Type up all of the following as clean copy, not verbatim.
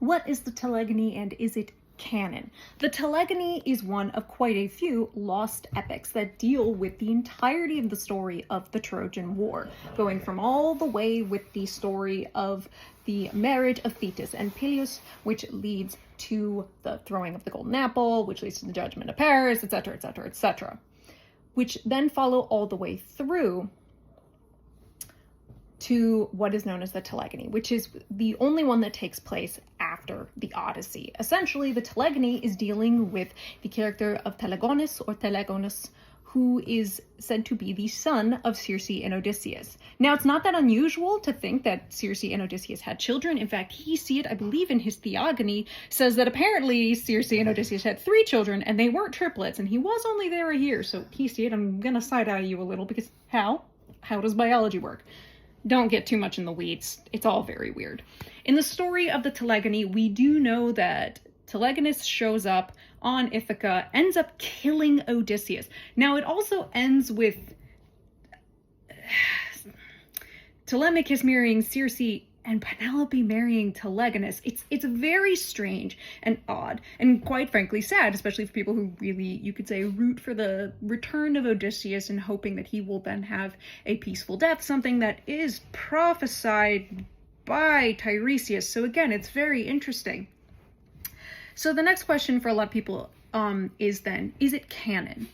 What is the Telegony and is it canon? The Telegony is one of quite a few lost epics that deal with the entirety of the story of the Trojan War, going from all the way with the story of the marriage of Thetis and Peleus, which leads to the throwing of the golden apple, which leads to the judgment of Paris, etc., etc., etc., which then follow all the way through to what is known as the Telegony, which is the only one that takes place after the Odyssey. Essentially, the Telegony is dealing with the character of Telegonus or Telegonus, who is said to be the son of Circe and Odysseus. Now, it's not that unusual to think that Circe and Odysseus had children. In fact, Hesiod, I believe in his Theogony, says that apparently Circe and Odysseus had 3 children, and they weren't triplets, and he was only there a year. So, Hesiod, I'm gonna side-eye you a little, because how? How does biology work? Don't get too much in the weeds. It's all very weird. In the story of the Telegony, we do know that Telegonus shows up on Ithaca, ends up killing Odysseus. Now, it also ends with Telemachus marrying Circe and Penelope marrying Telegonus. It's very strange and odd, and quite frankly sad, especially for people who really, you could say, root for the return of Odysseus and hoping that he will then have a peaceful death, something that is prophesied by Tiresias. So again, it's very interesting. So the next question for a lot of people is it canon?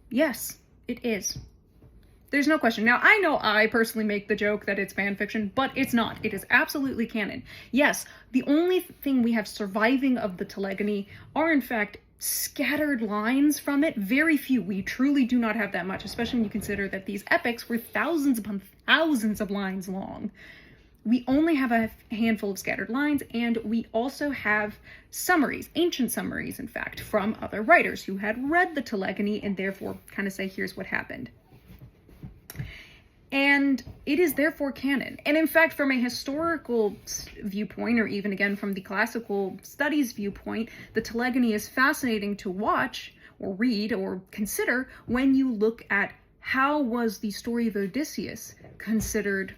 Yes, it is. There's no question. Now, I know I personally make the joke that it's fan fiction, but it's not. It is absolutely canon. Yes, the only thing we have surviving of the Telegony are, in fact, scattered lines from it. Very few. We truly do not have that much, especially when you consider that these epics were thousands upon thousands of lines long. We only have a handful of scattered lines, and we also have summaries, ancient summaries, in fact, from other writers who had read the Telegony and therefore kind of say, here's what happened. And it is therefore canon. And in fact, from a historical viewpoint, or even again from the classical studies viewpoint, the Telegony is fascinating to watch or read or consider when you look at how was the story of Odysseus considered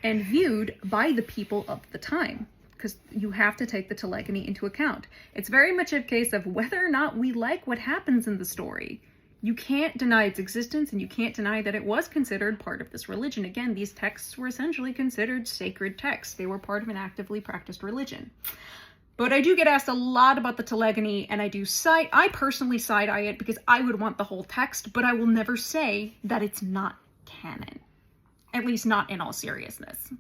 and viewed by the people of the time, because you have to take the Telegony into account. It's very much a case of whether or not we like what happens in the story. You can't deny its existence, and you can't deny that it was considered part of this religion. Again, these texts were essentially considered sacred texts. They were part of an actively practiced religion. But I do get asked a lot about the Telegony, and I personally side-eye it because I would want the whole text, but I will never say that it's not canon. At least not in all seriousness.